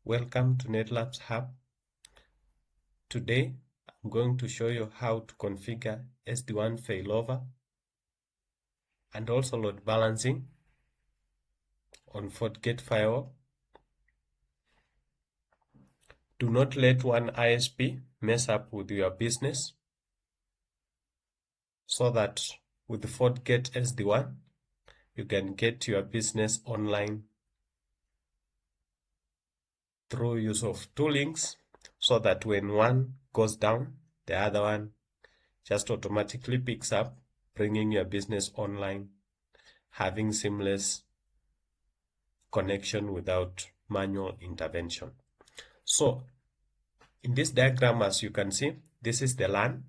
Welcome to Netlabs Hub. Today, I'm going to show you how to configure SD-WAN Failover and also load balancing on FortiGate Firewall. Do not let one ISP mess up with your business so that with FortiGate SD-WAN, you can get your business online through use of two links so that when one goes down, the other one just automatically picks up, bringing your business online, having seamless connection without manual intervention. So in this diagram, as you can see, this is the LAN.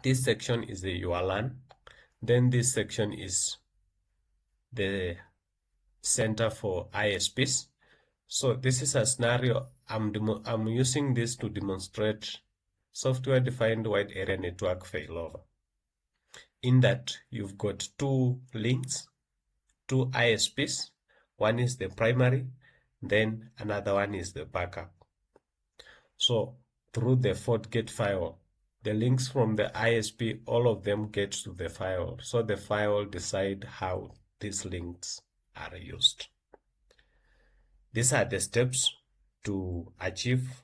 This section is your LAN. Then this section is the center for ISPs. So this is a scenario. I'm using this to demonstrate software-defined wide area network failover. In that, you've got two links, two ISPs. One is the primary, then another one is the backup. So through the FortiGate firewall, the links from the ISP, all of them get to the firewall. So the firewall decides how these links are used. These are the steps to achieve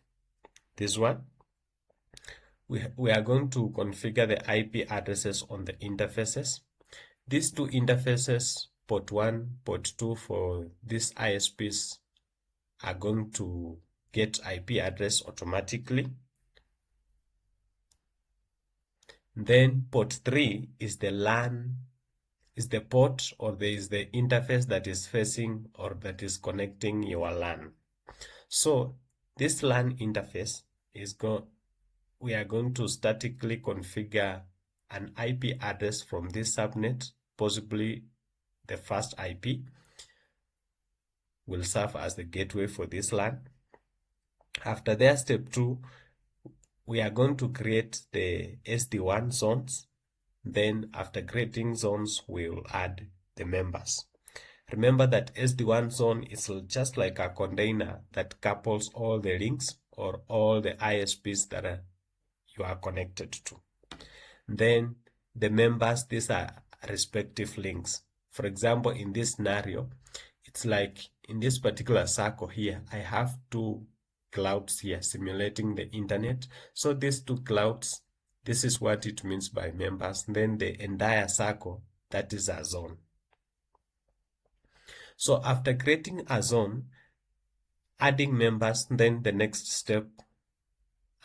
this one. We are going to configure the IP addresses on the interfaces. These two interfaces, port 1, port 2 for these ISPs are going to get IP address automatically. Then port 3 is the LAN, is the port or there is the interface that is facing or that is connecting your LAN. So this LAN interface is we are going to statically configure an IP address from this subnet, possibly the first IP will serve as the gateway for this LAN. After that, step 2, we are going to create the SD-WAN zones. Then after creating zones, we will add the members. Remember that SD-WAN zone is just like a container that couples all the links or all the ISPs that you are connected to. Then the members, these are respective links. For example, in this scenario, it's like in this particular circle here, I have two clouds here simulating the internet. So these two clouds, this is what it means by members. Then the entire circle, that is a zone. So after creating a zone, adding members, then the next step,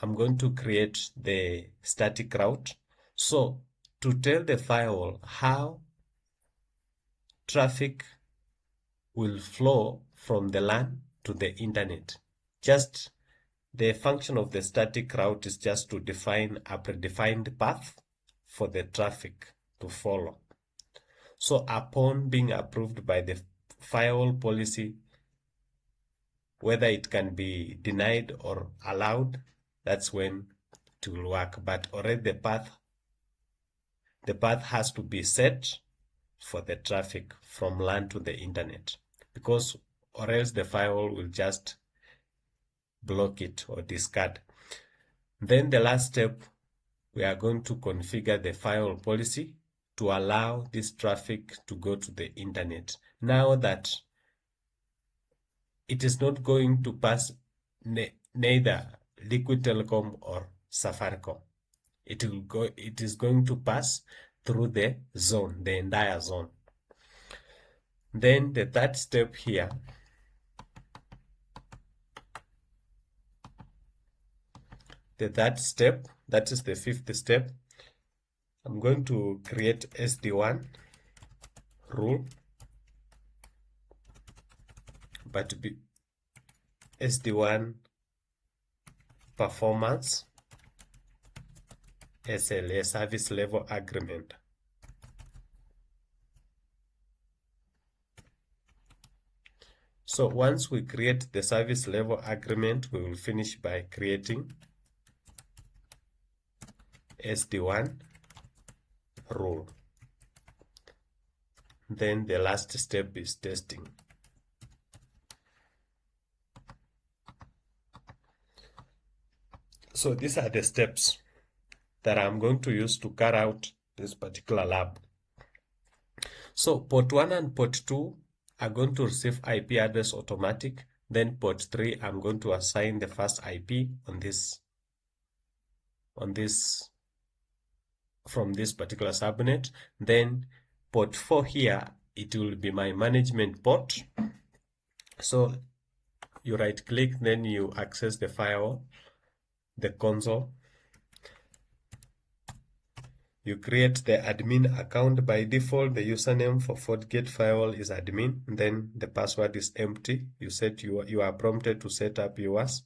I'm going to create the static route. So to tell the firewall how traffic will flow from the LAN to the internet, just the function of the static route is just to define a predefined path for the traffic to follow. So upon being approved by the firewall policy, whether it can be denied or allowed, that's when it will work. But already the path has to be set for the traffic from LAN to the internet, because or else the firewall will just block it or discard. Then the last step, we are going to configure the firewall policy to allow this traffic to go to the internet. Now that it is not going to pass neither Liquid Telecom or Safaricom. It is going to pass through the zone, the entire zone. Then the third step here, that is the fifth step. I'm going to create SD-WAN rule, but be SD-WAN performance SLA, service level agreement. So once we create the service level agreement, we will finish by creating SD-WAN rule. Then the last step is testing. So these are the steps that I'm going to use to carry out this particular lab. So port 1 and port 2 are going to receive IP address automatic. Then port 3, I'm going to assign the first IP on this from this particular subnet. Then port 4 here, it will be my management port. So you right click, then you access the firewall, the console. You create the admin account. By default, the username for FortiGate firewall is admin. Then the password is empty. You are prompted to set up yours.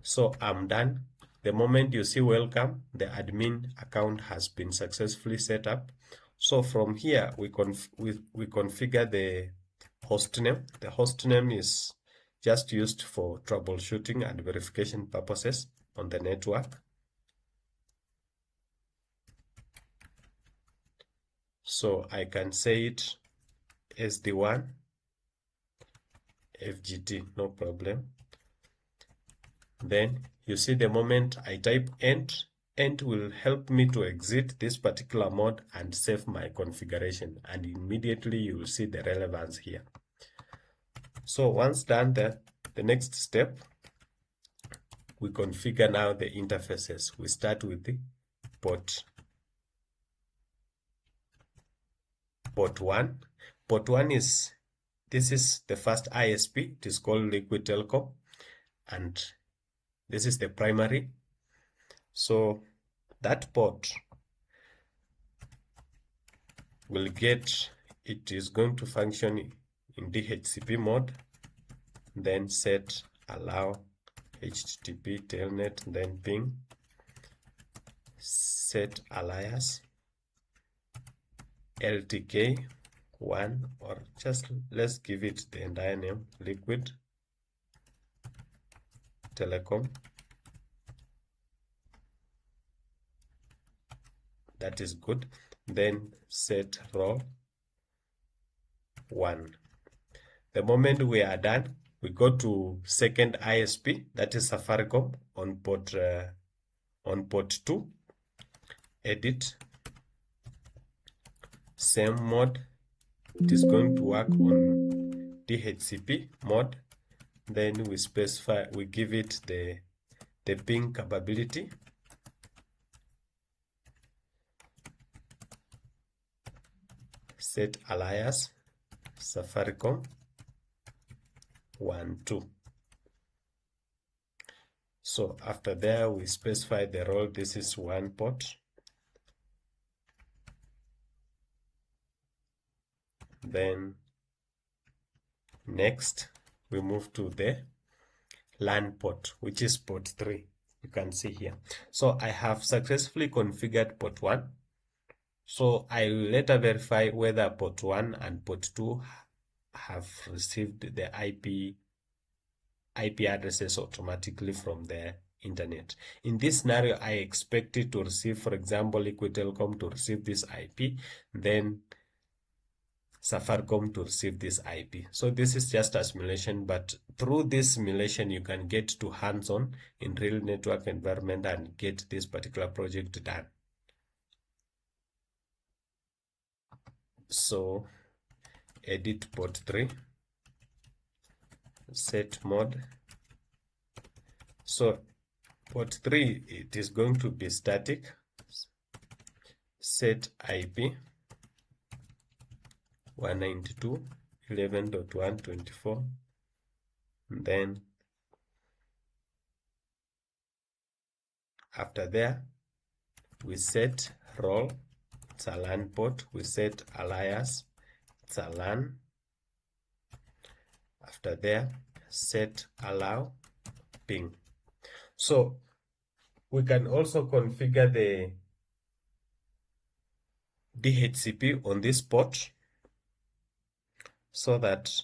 So I'm done. The moment you see welcome, the admin account has been successfully set up. So from here, we configure the host name. The host name is just used for troubleshooting and verification purposes on the network. So I can say it SD-WAN FGT, no problem. Then you see the moment I type end will help me to exit this particular mode and save my configuration, and immediately you will see the relevance here. So once done that, the next step, we configure now the interfaces. We start with the port 1. Port 1 this is the first ISP. It is called Liquid Telecom, and this is the primary. So that port will get, it is going to function in DHCP mode, then set allow HTTP telnet, then ping, set alias LTK 1, or just let's give it the entire name, Liquid Telecom. That is good. Then set role 1. The moment we are done, we go to second ISP, that is Safaricom, on port 2. Edit. Same mode. It is going to work on DHCP mode. Then we specify, we give it the ping capability. Set alias Safaricom 1, 2. So after there, we specify the role. This is 1 port. Then next, we move to the LAN port, which is port 3. You can see here. So I have successfully configured port 1. So I will later verify whether port 1 and port 2 have received the IP addresses automatically from the internet. In this scenario, I expect it to receive, for example, Liquid Telecom to receive this IP, then Safaricom to receive this IP. So this is just a simulation, but through this simulation, you can get to hands-on in real network environment and get this particular project done. So edit port 3, set mode. So port 3, it is going to be static. Set IP 192.11.124. Then after there, we set role, it's a LAN port. We set alias, it's a LAN. After there, set allow ping. So we can also configure the DHCP on this port so that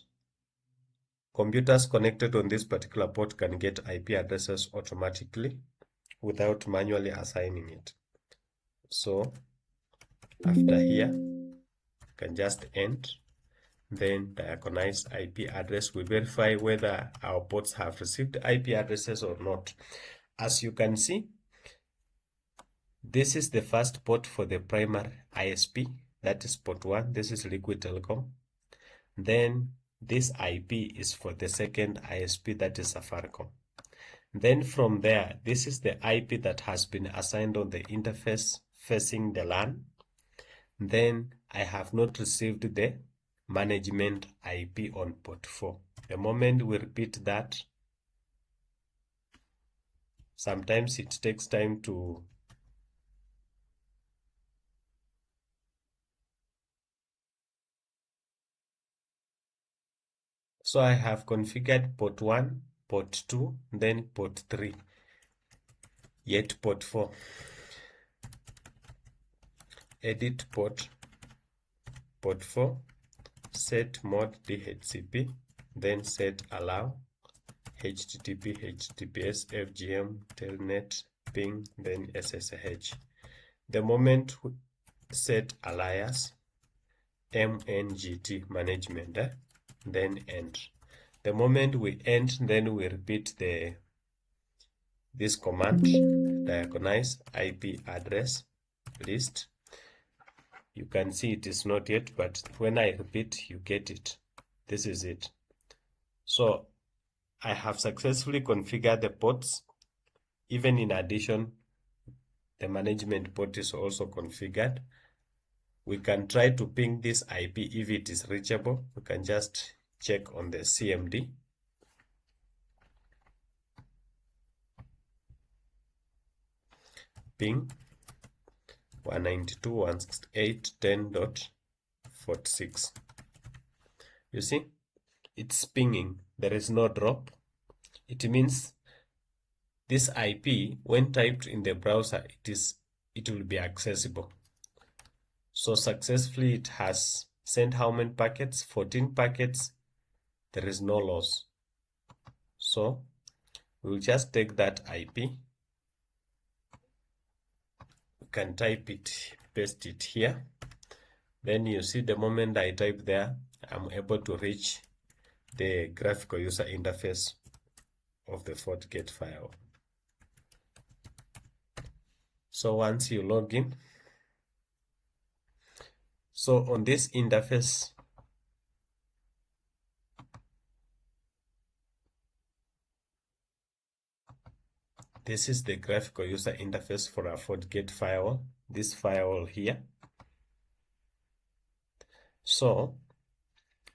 computers connected on this particular port can get IP addresses automatically without manually assigning it. So after here, you can just end. then diagonalize IP address. We verify whether our ports have received IP addresses or not. As you can see, this is the first port for the primary ISP, that is port 1. This is Liquid Telecom. Then this IP is for the second ISP, that is Safaricom. Then from there, this is the IP that has been assigned on the interface facing the LAN. Then I have not received the management IP on port 4. The moment we repeat that, sometimes it takes time to so I have configured port 1, port 2, then port 3, yet port 4. Edit port 4, set mode DHCP, then set allow HTTP, HTTPS, FGM, telnet, ping, then SSH. The moment we set alias MNGT management, then end. The moment we end, then we repeat this command, diagonalize IP address list. You can see it is not yet, but when I repeat, you get it. This is it. So I have successfully configured the ports. Even in addition, the management port is also configured. We can try to ping this IP if it is reachable. We can just check on the CMD. Ping 192.168.10.46. You see, it's pinging. There is no drop. It means this IP, when typed in the browser, it will be accessible. So successfully it has sent how many packets? 14 packets. There is no loss. So we'll just take that IP. We can type it, paste it here. Then you see the moment I type there, I'm able to reach the graphical user interface of the FortiGate firewall. So once you log in, so on this interface, this is the graphical user interface for our FortiGate firewall, this firewall here. So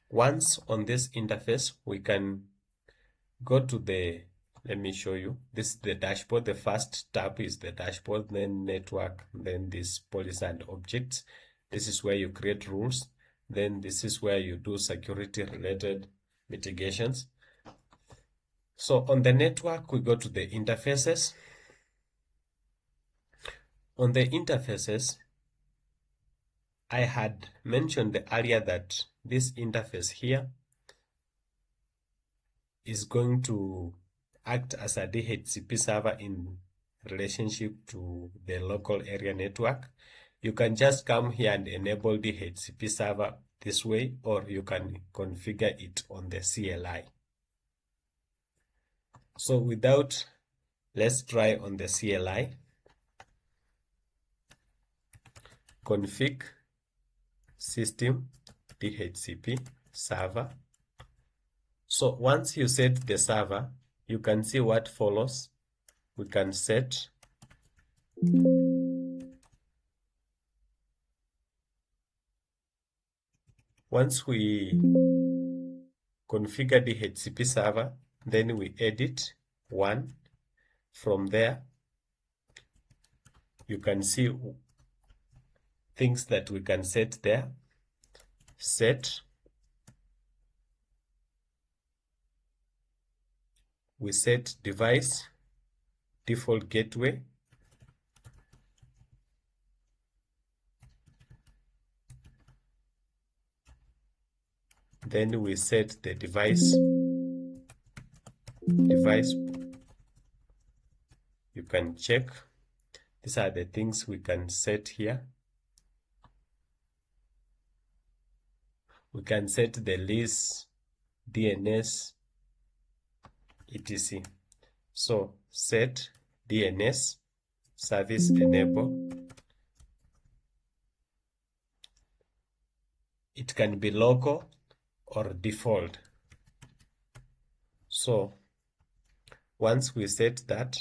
once on this interface, we can go to the, let me show you. This is the dashboard. The first tab is the dashboard, then network, then this policy and objects. This is where you create rules. Then this is where you do security related mitigations. So on the network, we go to the interfaces. On the interfaces, I had mentioned earlier that this interface here is going to act as a DHCP server in relationship to the local area network. You can just come here and enable DHCP server this way, or you can configure it on the CLI. So let's try on the CLI. Config system DHCP server. So once you set the server, you can see what follows. We can set once we configure the DHCP server, then we edit one. From there, you can see things that we can set there. Set. We set device default gateway. Then we set the device. You can check. These are the things we can set here. we can set the lease, DNS, etc. So set DNS service enable. It can be local or default. So once we set that,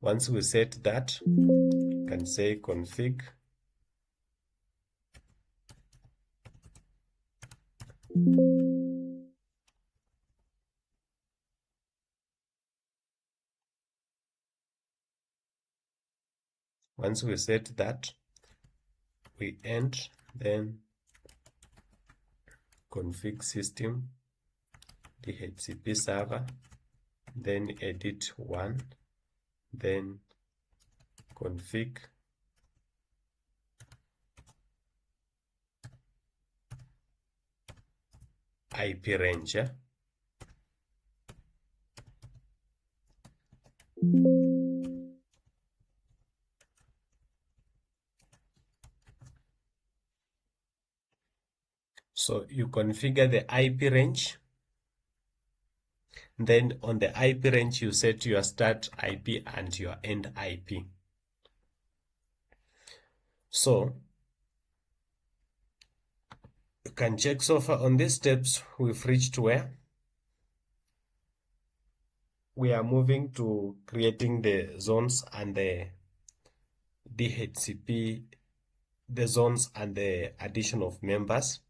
you can say config once we set that, we end, then config system DHCP server, then edit 1, then config IP range. So you configure the IP range. Then on the IP range, you set your start IP and your end IP. So you can check so far on these steps we've reached where we are moving to creating the zones and the DHCP, the zones and the addition of members.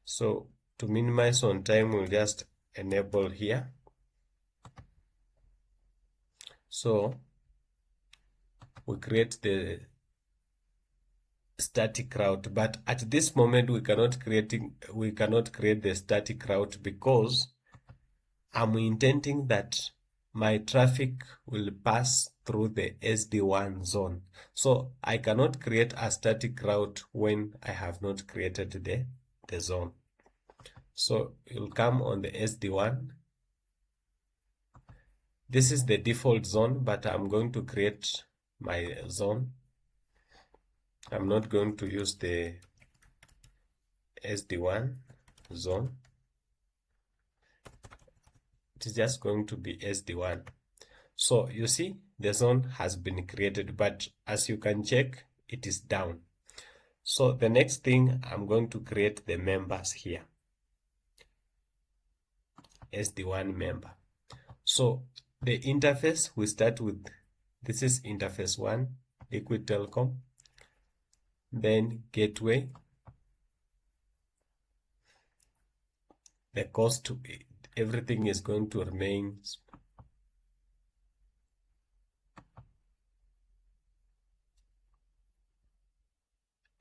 So to minimize on time, we'll just enable here. So we create the static route, but at this moment we cannot create the static route because I'm intending that my traffic will pass through the SD-WAN zone. So I cannot create a static route when I have not created the zone. So you'll come on the SD-WAN. This is the default zone, but I'm going to create my zone. I'm not going to use the SD-WAN zone. It is just going to be SD-WAN. So you see the zone has been created, but as you can check, it is down. So the next thing, I'm going to create the members here. SD-WAN member. So the interface, we start with, this is interface 1, Liquid Telecom, then gateway. The cost, everything is going to remain.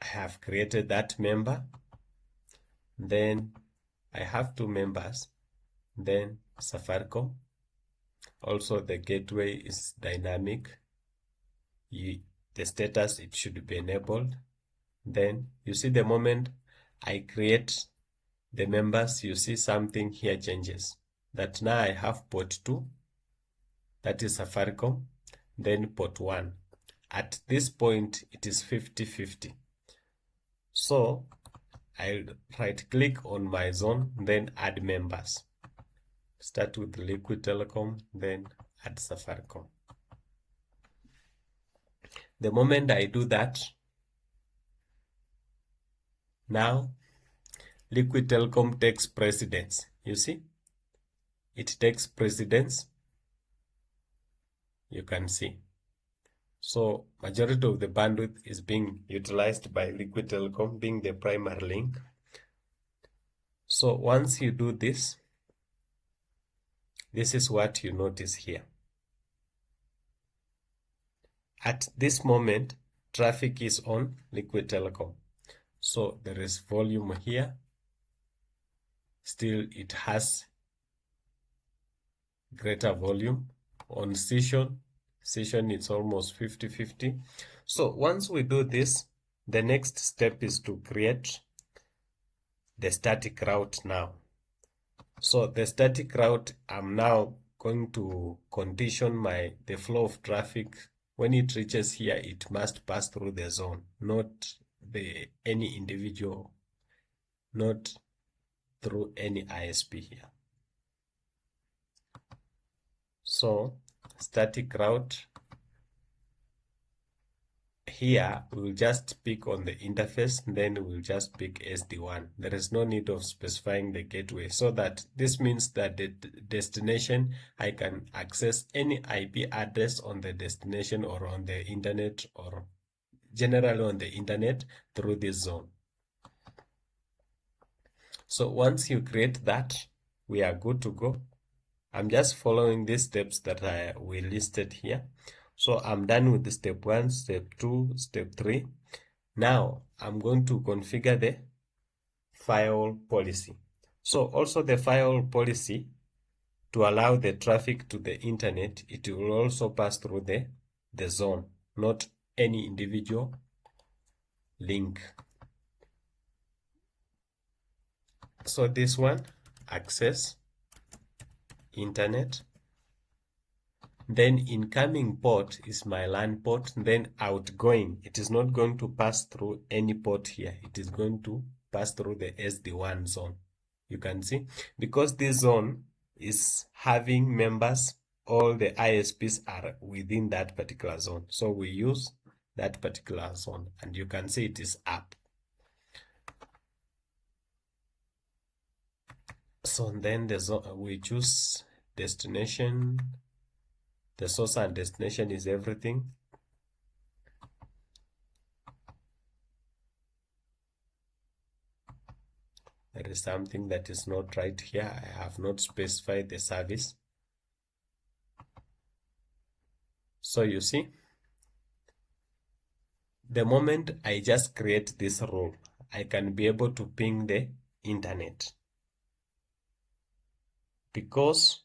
I have created that member. Then I have 2 members. Then Safaricom. Also the gateway is dynamic. The status, it should be enabled. Then you see the moment I create the members, you see something here changes. That now I have port 2, that is Safaricom, then port 1. At this point, it is 50-50. So I'll right click on my zone, then add members. Start with Liquid Telecom, then add Safaricom. The moment I do that, now Liquid Telecom takes precedence. You see, it takes precedence. You can see. So majority of the bandwidth is being utilized by Liquid Telecom, being the primary link. So once you do this, this is what you notice here. At this moment, traffic is on Liquid Telecom. So there is volume here. Still, it has greater volume. On session, it's almost 50-50. So once we do this, the next step is to create the static route now. So the static route, I'm now going to condition the flow of traffic when it reaches here, it must pass through the zone, not any individual, not through any ISP here. So static route, here we'll just pick on the interface, then we'll just pick SD-WAN. There is no need of specifying the gateway, so that this means that the destination, I can access any IP address on the destination or on the internet or generally on the internet through this zone. So once you create that, we are good to go. I'm just following these steps that we listed here. So I'm done with the step 1, step 2, step 3. Now I'm going to configure the firewall policy. So also the firewall policy, to allow the traffic to the internet, it will also pass through the zone, not any individual link. So this one, access internet, then incoming port is my LAN port, then outgoing, it is not going to pass through any port here, it is going to pass through the SD-WAN zone. You can see, because this zone is having members, all the ISPs are within that particular zone, so we use that particular zone, and you can see it is up. So then the zone, we choose destination. The source and destination is everything. There is something that is not right here. I have not specified the service. So you see, the moment I just create this rule, I can be able to ping the internet. Because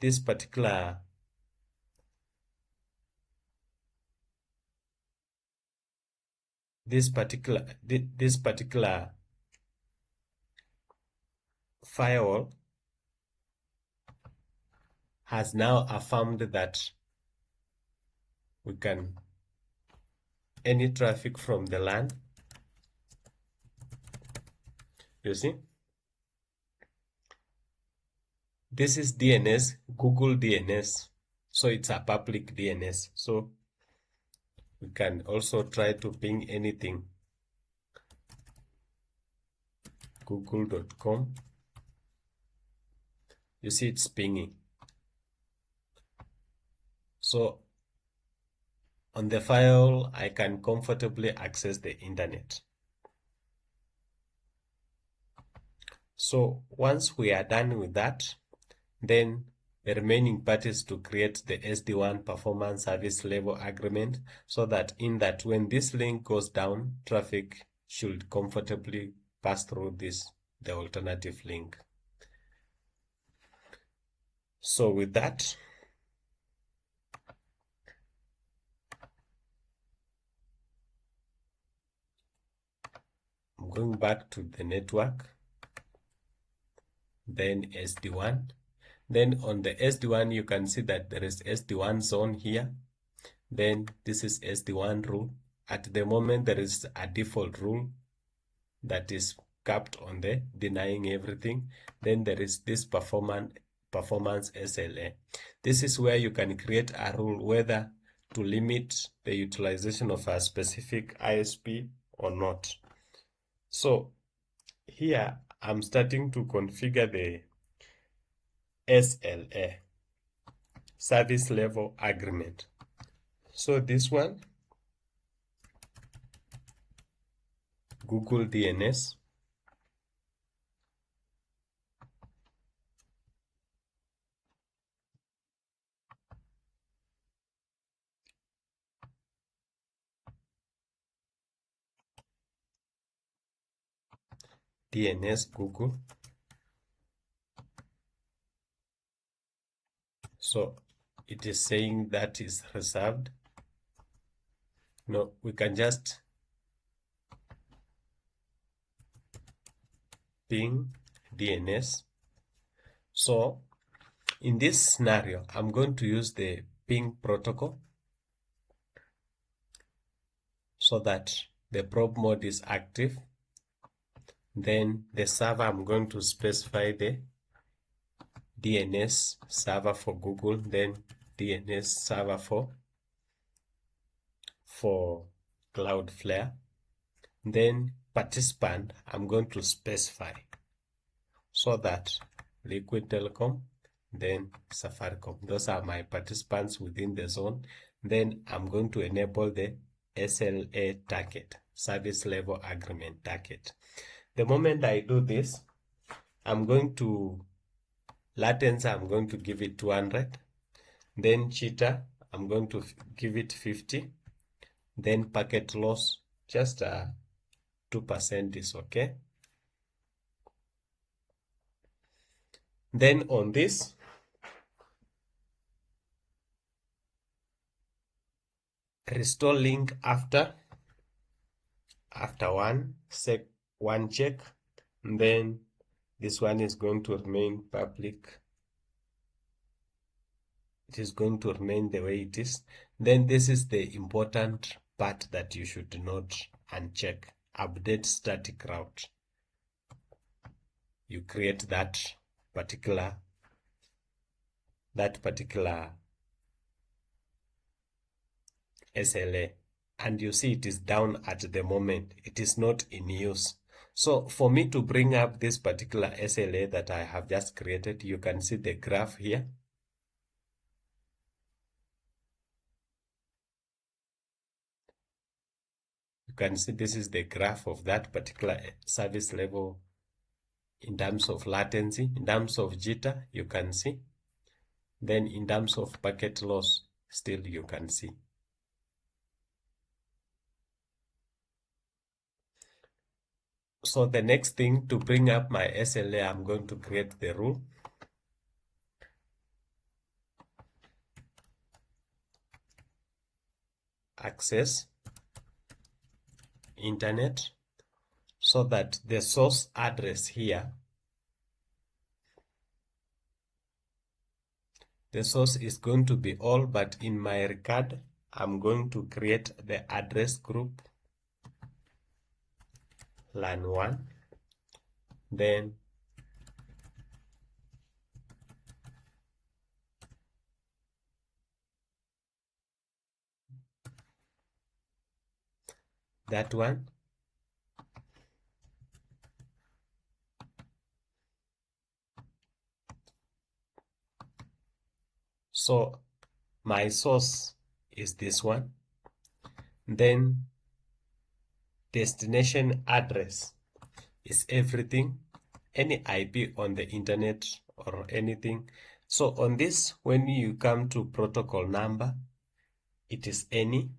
this particular firewall has now affirmed that we can, any traffic from the LAN, you see, this is DNS, Google DNS, so it's a public DNS, so we can also try to ping anything, google.com. You see it's pinging. So on the file, I can comfortably access the internet. So once we are done with that, then the remaining part is to create the SD-WAN performance service level agreement, so that in that when this link goes down, traffic should comfortably pass through the alternative link. So with that, I'm going back to the network, then SD-WAN. Then on the SD-WAN, you can see that there is SD-WAN zone here. Then this is SD-WAN rule. At the moment, there is a default rule that is capped on the denying everything. Then there is this performance SLA. This is where you can create a rule whether to limit the utilization of a specific ISP or not. So here I'm starting to configure the SLA, service level agreement. So this one, Google DNS, Google. So it is saying that is reserved. No, we can just ping DNS. So In this scenario, I'm going to use the ping protocol so that the probe mode is active. Then the server, I'm going to specify the DNS server for Google, then DNS server for Cloudflare. Then participant, I'm going to specify so that Liquid Telecom, then Safaricom. Those are my participants within the zone. Then I'm going to enable the SLA target, Service Level Agreement target. The moment I do this, I'm going to latency, I'm going to give it 200. Then jitter, I'm going to give it 50. Then packet loss, just 2% is okay. Then on this, restore link after one check, and then this one is going to remain public. It is going to remain the way it is. Then this is the important part that you should note and check. Update static route. You create that particular SLA, and you see it is down at the moment. It is not in use. So for me to bring up this particular SLA that I have just created, you can see the graph here. You can see this is the graph of that particular service level in terms of latency, in terms of jitter, you can see. Then in terms of packet loss, still you can see. So the next thing, to bring up my SLA, I'm going to create the rule. Access internet, so that the source address here, the source is going to be all, but in my record, I'm going to create the address group LAN1, then that one, so my source is this one. Then destination address is everything, any IP on the internet or anything. So on this, when you come to protocol number, it is any.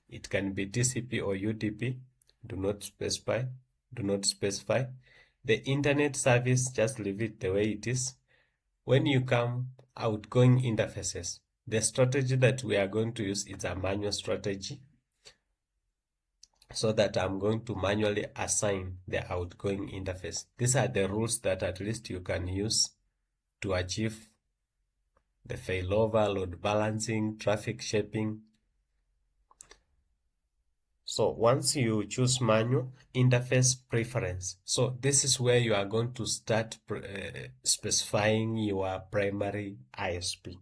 It can be TCP or UDP. Do not specify. The internet service, just leave it the way it is. When you come outgoing interfaces, the strategy that we are going to use is a manual strategy, so that I'm going to manually assign the outgoing interface. These are the rules that at least you can use to achieve the failover, load balancing, traffic shaping. So once you choose manual interface preference, so this is where you are going to start specifying your primary ISP.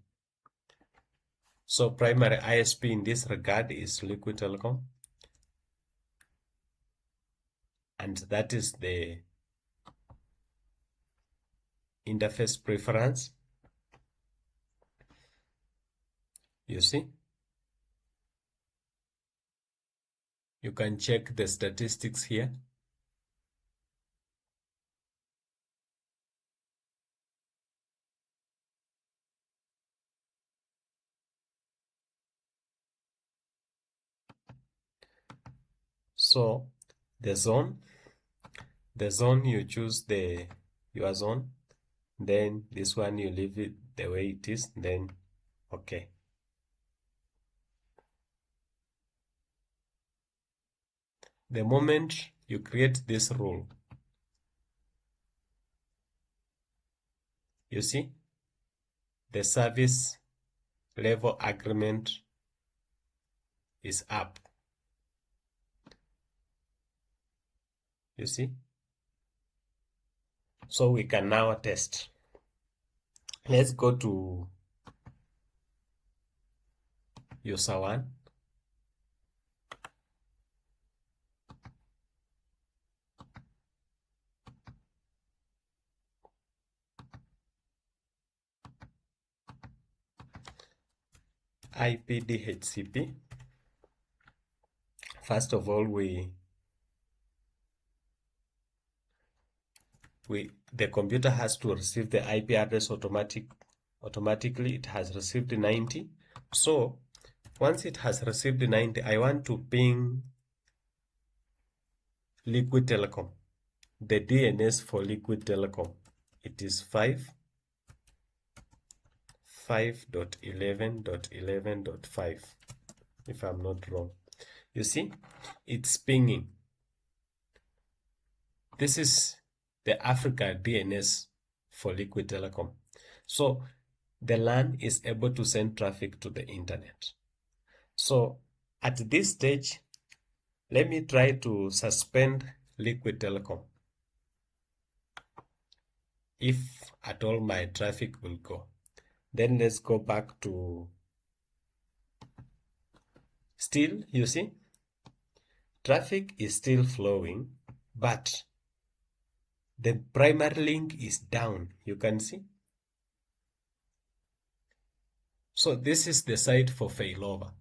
So primary ISP in this regard is Liquid Telecom, and that is the interface preference. You see, you can check the statistics here. So the zone you choose your zone, then this one you leave it the way it is, then okay. The moment you create this rule, you see, the service level agreement is up. You see? So we can now test. Let's go to user 1. IP DHCP. First of all, the computer has to receive the IP address automatically. It has received 90. So once it has received 90, I want to ping Liquid Telecom, the DNS for Liquid Telecom. It is 5.11.11.5, if I'm not wrong. You see, it's pinging. This is the Africa DNS for Liquid Telecom. So the LAN is able to send traffic to the internet. So at this stage, let me try to suspend Liquid Telecom, if at all my traffic will go. Then let's go back to, still, you see, traffic is still flowing, but the primary link is down, you can see. So this is the site for failover.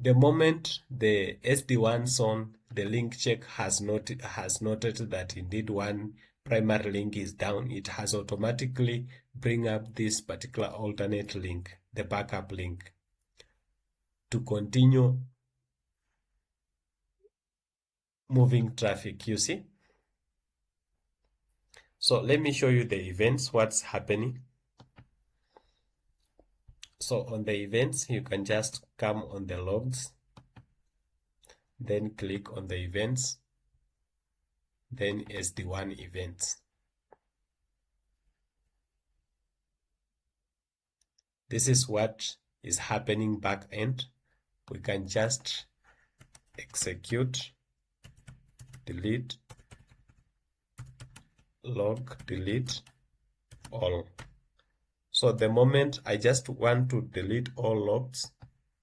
The moment the SD-WAN zone, the link check has noted that indeed one primary link is down, it has automatically bring up this particular alternate link, the backup link, to continue moving traffic, you see. So let me show you the events, what's happening. So on the events, you can just come on the logs, then click on the events, then SD-WAN events. This is what is happening back end. We can just execute, delete, log, delete all. So the moment I just want to delete all logs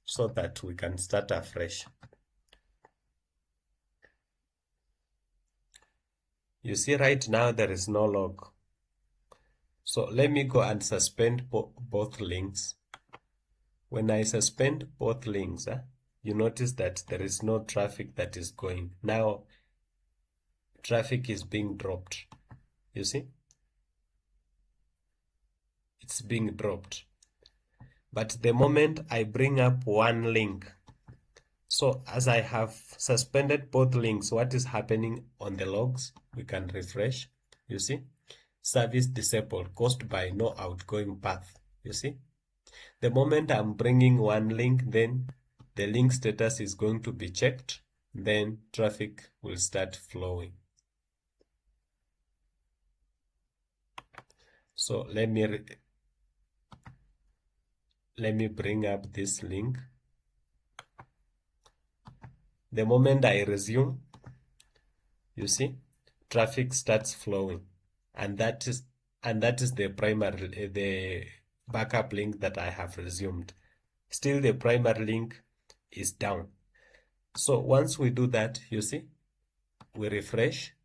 so that we can start afresh. You see right now there is no log. So let me go and suspend both links. When I suspend both links, you notice that there is no traffic that is going. Now traffic is being dropped. You see? It's being dropped. But the moment I bring up one link, so as I have suspended both links, what is happening on the logs? We can refresh. You see? Service disabled caused by no outgoing path. You see? The moment I'm bringing one link, then the link status is going to be checked. Then traffic will start flowing. So let me bring up this link. The moment I resume, you see, traffic starts flowing, and that is the primary, the backup link that I have resumed. Still, the primary link is down. So once we do that, you see, we refresh,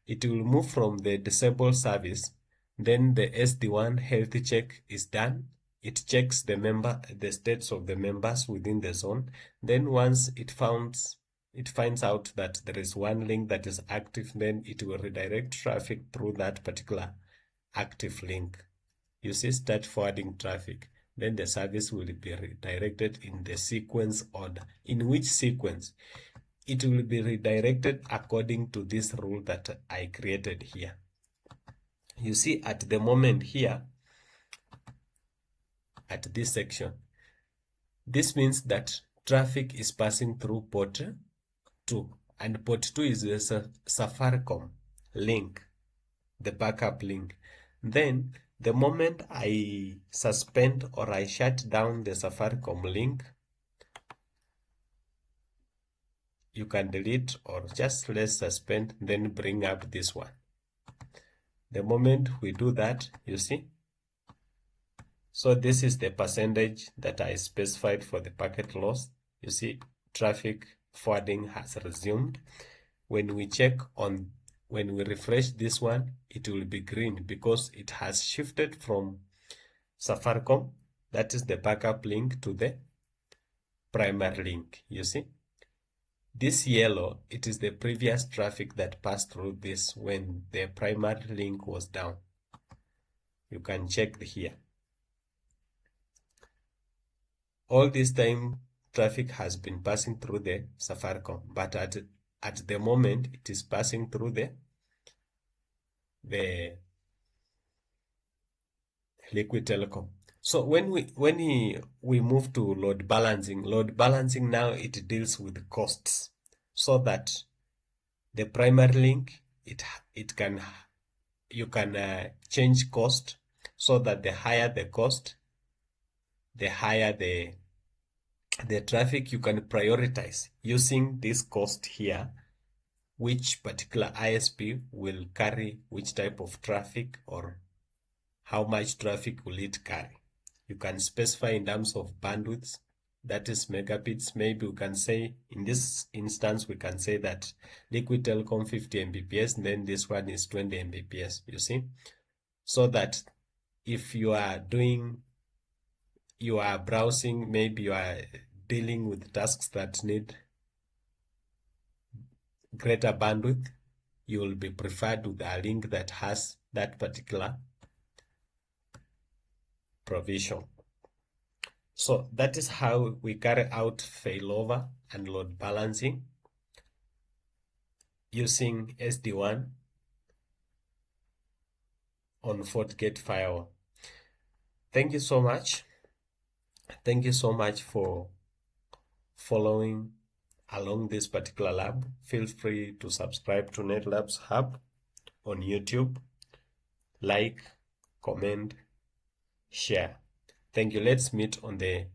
it will move from the disable service. Then the SD-WAN health check is done. It checks the states of the members within the zone. Then once it finds out that there is one link that is active, then it will redirect traffic through that particular active link. You see, start forwarding traffic. Then the service will be redirected in the sequence order. In which sequence? It will be redirected according to this rule that I created here. You see, at the moment here, at this section, this means that traffic is passing through port 2, and port 2 is the Safaricom link, the backup link. Then The moment I suspend or I shut down the Safaricom link, you can delete or just let's suspend, then bring up this one. The moment we do that, you see, so this is the percentage that I specified for the packet loss. You see, traffic forwarding has resumed. When we check on, when we refresh this one, it will be green because it has shifted from Safaricom, that is the backup link, to the primary link. You see, this yellow, it is the previous traffic that passed through this when the primary link was down. You can check here. All this time, traffic has been passing through the Safaricom, but at the moment, it is passing through the Liquid Telecom. So when we move to load balancing now it deals with costs, so that the primary link you can change cost, so that the higher the cost, the higher the traffic. You can prioritize using this cost here, which particular ISP will carry which type of traffic or how much traffic will it carry. You can specify in terms of bandwidth, that is megabits. Maybe we can say, in this instance, we can say that Liquid Telecom 50 Mbps, then this one is 20 Mbps, you see? So that if you are browsing, maybe you are dealing with tasks that need greater bandwidth, you will be preferred with a link that has that particular provision. So that is how we carry out failover and load balancing using SD-WAN on FortiGate Firewall. Thank you so much. Thank you so much for following along this particular lab. Feel free to subscribe to Netlabs Hub on YouTube. Like, comment, share. Thank you. Let's meet on the